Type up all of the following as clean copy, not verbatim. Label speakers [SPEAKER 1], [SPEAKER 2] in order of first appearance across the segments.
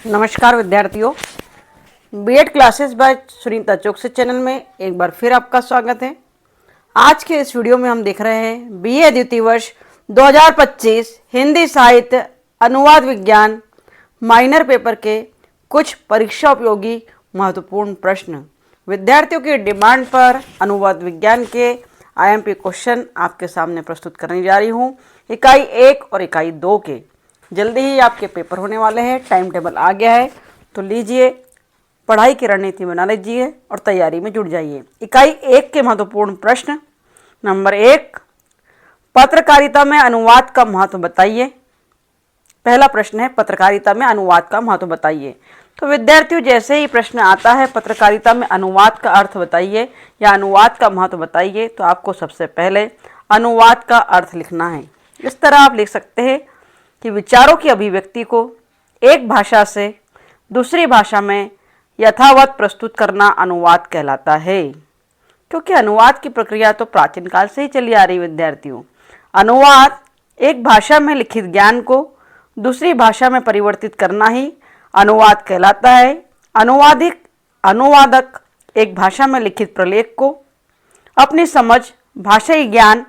[SPEAKER 1] नमस्कार विद्यार्थियों, BEd classes bye Sunita चौकसी चैनल में एक बार फिर आपका स्वागत है। आज के इस वीडियो में हम देख रहे हैं बीए द्वितीय वर्ष 2025 हिंदी साहित्य अनुवाद विज्ञान माइनर पेपर के कुछ परीक्षा उपयोगी महत्वपूर्ण प्रश्न। विद्यार्थियों की डिमांड पर अनुवाद विज्ञान के आईएमपी क्वेश्चन आपके सामने प्रस्तुत करने जा रही हूँ, इकाई 1 और इकाई 2 के। जल्दी ही आपके पेपर होने वाले हैं, टाइम टेबल आ गया है, तो लीजिए पढ़ाई की रणनीति बना लीजिए और तैयारी में जुट जाइए। इकाई 1 के महत्वपूर्ण प्रश्न। नंबर 1, पत्रकारिता में अनुवाद का महत्व बताइए। पहला प्रश्न है, पत्रकारिता में अनुवाद का महत्व बताइए। तो विद्यार्थियों, जैसे ही प्रश्न आता है पत्रकारिता में अनुवाद का अर्थ बताइए या अनुवाद का महत्व बताइए, तो आपको सबसे पहले अनुवाद का अर्थ लिखना है। इस तरह आप लिख सकते हैं कि विचारों की अभिव्यक्ति को एक भाषा से दूसरी भाषा में यथावत प्रस्तुत करना अनुवाद कहलाता है। क्योंकि अनुवाद की प्रक्रिया तो प्राचीन काल से ही चली आ रही। विद्यार्थियों, अनुवाद एक भाषा में लिखित ज्ञान को दूसरी भाषा में परिवर्तित करना ही अनुवाद कहलाता है। अनुवादक एक भाषा में लिखित प्रलेख को अपनी समझ, भाषाई ज्ञान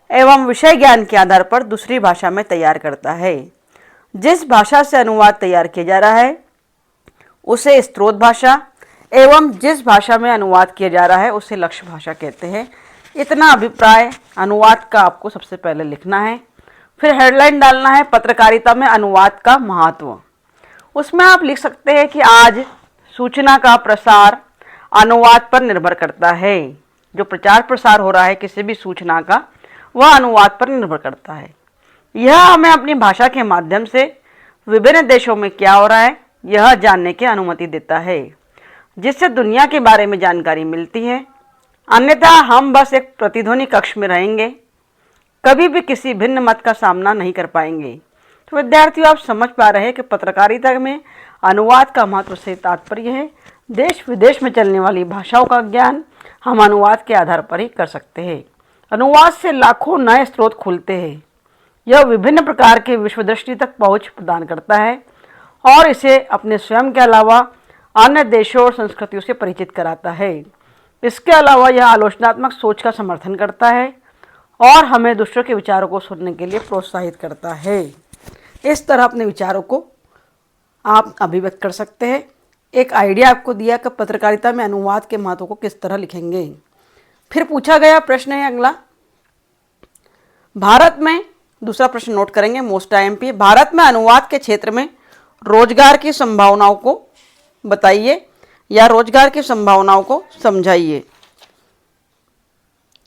[SPEAKER 1] एवं विषय ज्ञान के आधार पर दूसरी भाषा में तैयार करता है। जिस भाषा से अनुवाद तैयार किया जा रहा है उसे स्रोत भाषा एवं जिस भाषा में अनुवाद किया जा रहा है उसे लक्ष्य भाषा कहते हैं। इतना अभिप्राय अनुवाद का आपको सबसे पहले लिखना है। फिर हेडलाइन डालना है, पत्रकारिता में अनुवाद का महत्व। उसमें आप लिख सकते हैं कि आज सूचना का प्रसार अनुवाद पर निर्भर करता है। जो प्रचार प्रसार हो रहा है किसी भी सूचना का, वह अनुवाद पर निर्भर करता है। यह हमें अपनी भाषा के माध्यम से विभिन्न देशों में क्या हो रहा है यह जानने की अनुमति देता है, जिससे दुनिया के बारे में जानकारी मिलती है। अन्यथा हम बस एक प्रतिध्वनि कक्ष में रहेंगे, कभी भी किसी भिन्न मत का सामना नहीं कर पाएंगे। तो विद्यार्थियों, आप समझ पा रहे हैं कि पत्रकारिता में अनुवाद का महत्व से तात्पर्य है देश विदेश में चलने वाली भाषाओं का ज्ञान हम अनुवाद के आधार पर ही कर सकते हैं। अनुवाद से लाखों नए स्रोत खुलते हैं। यह विभिन्न प्रकार के विश्व दृष्टि तक पहुंच प्रदान करता है और इसे अपने स्वयं के अलावा अन्य देशों और संस्कृतियों से परिचित कराता है। इसके अलावा यह आलोचनात्मक सोच का समर्थन करता है और हमें दूसरों के विचारों को सुनने के लिए प्रोत्साहित करता है। इस तरह अपने विचारों को आप अभिव्यक्त कर सकते हैं। एक आइडिया आपको दिया कि पत्रकारिता में अनुवाद के महत्व को किस तरह लिखेंगे। फिर पूछा गया प्रश्न है अगला, भारत में, दूसरा प्रश्न नोट करेंगे, मोस्ट आईएमपी, भारत में अनुवाद के क्षेत्र में रोजगार की संभावनाओं को बताइए या रोजगार की संभावनाओं को समझाइए।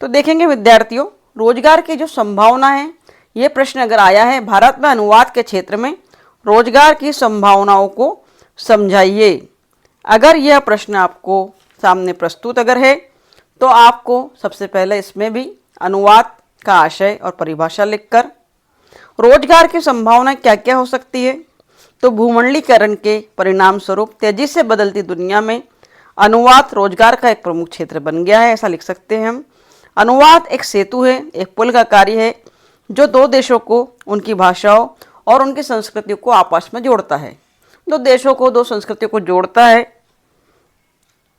[SPEAKER 1] तो देखेंगे विद्यार्थियों, रोजगार की जो संभावना है, ये प्रश्न अगर आया है भारत में अनुवाद के क्षेत्र में रोजगार की संभावनाओं को समझाइए, अगर यह प्रश्न आपको सामने प्रस्तुत अगर है, तो आपको सबसे पहले इसमें भी अनुवाद का आशय और परिभाषा लिखकर रोजगार की संभावना क्या क्या हो सकती है, तो भूमंडलीकरण के परिणाम स्वरूप तेजी से बदलती दुनिया में अनुवाद रोजगार का एक प्रमुख क्षेत्र बन गया है, ऐसा लिख सकते हैं हम। अनुवाद एक सेतु है, एक पुल का कार्य है जो दो देशों को उनकी भाषाओं और उनकी संस्कृतियों को आपस में जोड़ता है। दो देशों को, दो संस्कृतियों को जोड़ता है,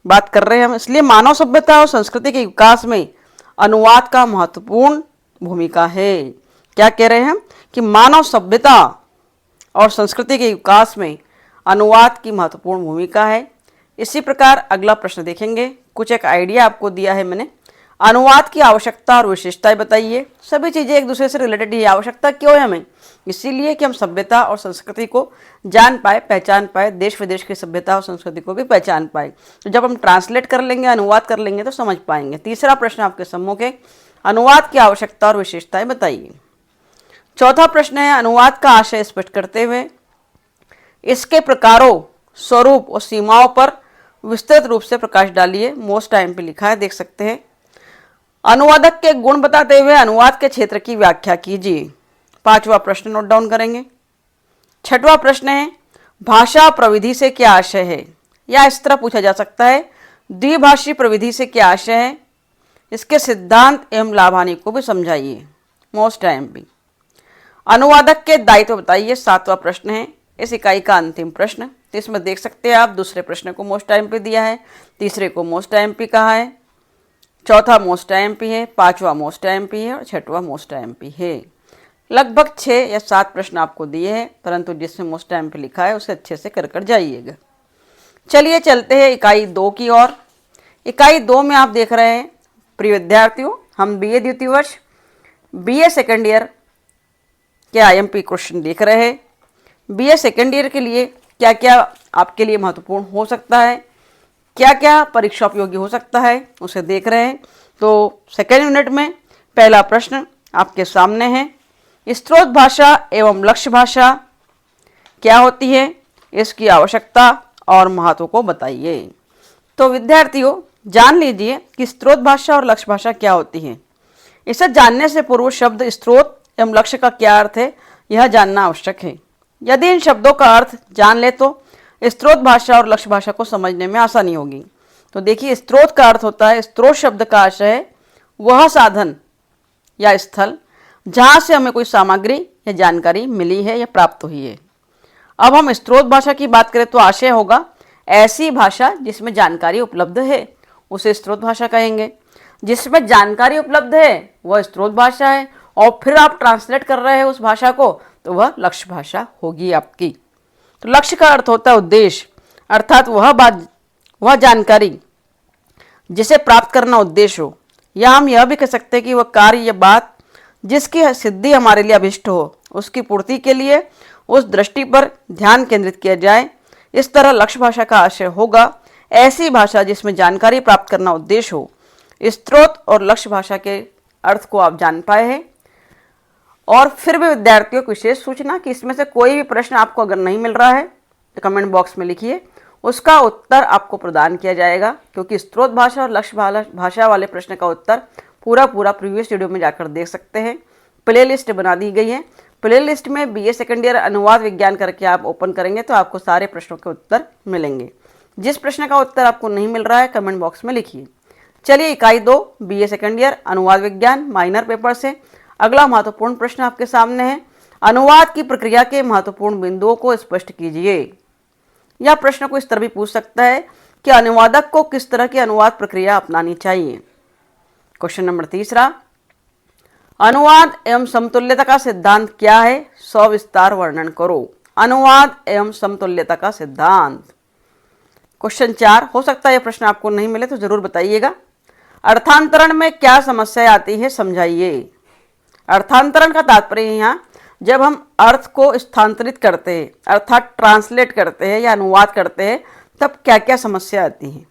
[SPEAKER 1] बात कर रहे हैं हम। इसलिए मानव सभ्यता और संस्कृति के विकास में अनुवाद का महत्वपूर्ण भूमिका है। क्या कह रहे हैं हम कि मानव सभ्यता और संस्कृति के विकास में अनुवाद की महत्वपूर्ण भूमिका है। इसी प्रकार अगला प्रश्न देखेंगे। कुछ एक आइडिया आपको दिया है मैंने, अनुवाद की आवश्यकता और विशेषताएं बताइए। सभी चीज़ें एक दूसरे से रिलेटेड ही, आवश्यकता क्यों है हमें, इसीलिए कि हम सभ्यता और संस्कृति को जान पाए, पहचान पाए, देश विदेश की सभ्यता और संस्कृति को भी पहचान पाए। तो जब हम ट्रांसलेट कर लेंगे, अनुवाद कर लेंगे तो समझ पाएंगे। तीसरा प्रश्न आपके सम्मुख है, अनुवाद की आवश्यकता और विशेषताएं बताइए। चौथा प्रश्न है, अनुवाद का आशय स्पष्ट करते हुए इसके प्रकारों, स्वरूप और सीमाओं पर विस्तृत रूप से प्रकाश डालिए। मोस्ट टाइम पे लिखा है, देख सकते हैं। अनुवादक के गुण बताते हुए अनुवाद के क्षेत्र की व्याख्या कीजिए। पांचवा प्रश्न नोट डाउन करेंगे। छठवां प्रश्न है, भाषा प्रविधि से क्या आशय है, या इस तरह पूछा जा सकता है, द्विभाषी प्रविधि से क्या आशय है, इसके सिद्धांत एवं लाभानी को भी समझाइए। Most IMP. अनुवादक के दायित्व बताइए। सातवां प्रश्न है, इस इकाई का अंतिम प्रश्न। तो इसमें देख सकते हैं आप दूसरे प्रश्न को मोस्ट आईएमपी दिया है, तीसरे को मोस्ट आईएमपी कहा है, चौथा मोस्ट आईएमपी है, पांचवा मोस्ट आईएमपी है और छठवां मोस्ट आईएमपी है। लगभग 6 या 7 प्रश्न आपको दिए हैं, परंतु जिसमें मोस्ट आईएमपी लिखा है उसे अच्छे से कर जाइएगा। चलिए चलते हैं इकाई 2 की ओर। इकाई 2 में आप देख रहे हैं प्रिय विद्यार्थियों, हम बीए द्वितीय वर्ष बीए सेकेंड ईयर के आईएमपी क्वेश्चन देख रहे हैं। बीए सेकेंड ईयर के लिए क्या क्या आपके लिए महत्वपूर्ण हो सकता है, क्या क्या परीक्षा उपयोगी हो सकता है, उसे देख रहे हैं। तो सेकेंड यूनिट में पहला प्रश्न आपके सामने है, स्रोत भाषा एवं लक्ष्य भाषा क्या होती है, इसकी आवश्यकता और महत्व को बताइए। तो विद्यार्थियों जान लीजिए कि स्रोत भाषा और लक्ष्य भाषा क्या होती है। इसे जानने से पूर्व शब्द स्रोत एवं लक्ष्य का क्या अर्थ है यह जानना आवश्यक है। यदि इन शब्दों का अर्थ जान ले तो स्रोत भाषा और लक्ष्य भाषा को समझने में आसानी होगी। तो देखिए, स्रोत का अर्थ होता है, स्रोत शब्द का आशय है वह साधन या स्थल जहाँ से हमें कोई सामग्री या जानकारी मिली है या प्राप्त हुई है। अब हम स्रोत भाषा की बात करें तो आशय होगा ऐसी भाषा जिसमें जानकारी उपलब्ध है, उसे स्रोत भाषा कहेंगे। जिसमें जानकारी उपलब्ध है वह स्रोत भाषा है, और फिर आप ट्रांसलेट कर रहे हैं उस भाषा को तो वह लक्ष्य भाषा होगी आपकी। तो लक्ष्य का अर्थ होता है उद्देश्य, अर्थात वह जानकारी जिसे प्राप्त करना उद्देश्य हो, या हम यह भी कह सकते हैं कि वह कार्य या बात जिसकी सिद्धि हमारे लिए अभिष्ट हो, उसकी पूर्ति के लिए उस दृष्टि पर ध्यान केंद्रित किया जाए। इस तरह लक्ष्य भाषा का आशय होगा ऐसी भाषा जिसमें जानकारी प्राप्त करना उद्देश्य हो। स्रोत और लक्ष्य भाषा के अर्थ को आप जान पाए हैं। और फिर भी विद्यार्थियों को विशेष सूचना कि इसमें से कोई भी प्रश्न आपको अगर नहीं मिल रहा है तो कमेंट बॉक्स में लिखिए, उसका उत्तर आपको प्रदान किया जाएगा, क्योंकि स्रोत भाषा और लक्ष्य भाषा वाले प्रश्न का उत्तर पूरा प्रीवियस वीडियो में जाकर देख सकते हैं। प्ले लिस्ट बना दी गई है, प्ले लिस्ट में बीए सेकेंड ईयर अनुवाद विज्ञान करके आप ओपन करेंगे तो आपको सारे प्रश्नों के उत्तर मिलेंगे। जिस प्रश्न का उत्तर आपको नहीं मिल रहा है कमेंट बॉक्स में लिखिए। चलिए इकाई 2 बीए सेकेंड ईयर अनुवाद विज्ञान माइनर पेपर से अगला महत्वपूर्ण प्रश्न आपके सामने है, अनुवाद की प्रक्रिया के महत्वपूर्ण बिंदुओं को स्पष्ट कीजिए। यह प्रश्न को इस तरह भी पूछ सकता है कि अनुवादक को किस तरह की अनुवाद प्रक्रिया अपनानी चाहिए। क्वेश्चन नंबर 3, अनुवाद एवं समतुल्यता का सिद्धांत क्या है, सविस्तार वर्णन करो। अनुवाद एवं समतुल्यता का सिद्धांत। क्वेश्चन 4, हो सकता है यह प्रश्न आपको नहीं मिले तो जरूर बताइएगा। अर्थांतरण में क्या समस्या आती है, समझाइए। अर्थांतरण का तात्पर्य यहाँ जब हम अर्थ को स्थानांतरित करते हैं अर्थात ट्रांसलेट करते हैं या अनुवाद करते हैं तब क्या क्या समस्या आती है।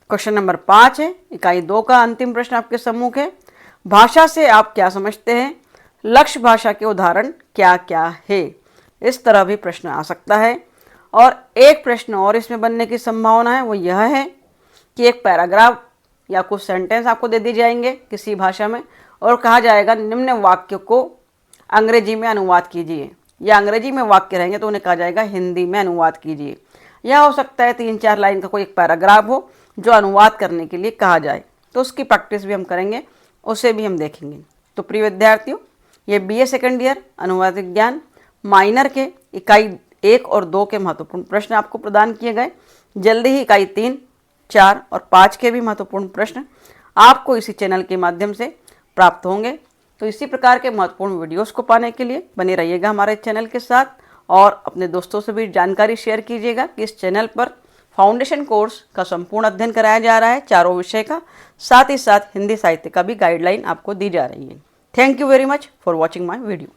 [SPEAKER 1] क्वेश्चन नंबर 5 है, इकाई 2 का अंतिम प्रश्न आपके सम्मुख है, भाषा से आप क्या समझते हैं, लक्ष्य भाषा के उदाहरण क्या क्या है। इस तरह भी प्रश्न आ सकता है। और एक प्रश्न और इसमें बनने की संभावना है, वो यह है कि एक पैराग्राफ या कुछ सेंटेंस आपको दे दिए जाएंगे किसी भाषा में और कहा जाएगा निम्न वाक्य को अंग्रेजी में अनुवाद कीजिए, या अंग्रेजी में वाक्य रहेंगे तो उन्हें कहा जाएगा हिंदी में अनुवाद कीजिए। यह हो सकता है 3-4 लाइन का कोई एक पैराग्राफ हो जो अनुवाद करने के लिए कहा जाए, तो उसकी प्रैक्टिस भी हम करेंगे, उसे भी हम देखेंगे। तो प्रिय विद्यार्थियों, ये बीए सेकेंड ईयर अनुवाद विज्ञान माइनर के इकाई 1 और 2 के महत्वपूर्ण प्रश्न आपको प्रदान किए गए। जल्दी ही इकाई 3, 4 और 5 के भी महत्वपूर्ण प्रश्न आपको इसी चैनल के माध्यम से प्राप्त होंगे। तो इसी प्रकार के महत्वपूर्ण वीडियोस को पाने के लिए बने रहिएगा हमारे चैनल के साथ, और अपने दोस्तों से भी जानकारी शेयर कीजिएगा कि इस चैनल पर फाउंडेशन कोर्स का संपूर्ण अध्ययन कराया जा रहा है, चारों विषय का, साथ ही साथ हिंदी साहित्य का भी गाइडलाइन आपको दी जा रही है। Thank you very much for watching my video.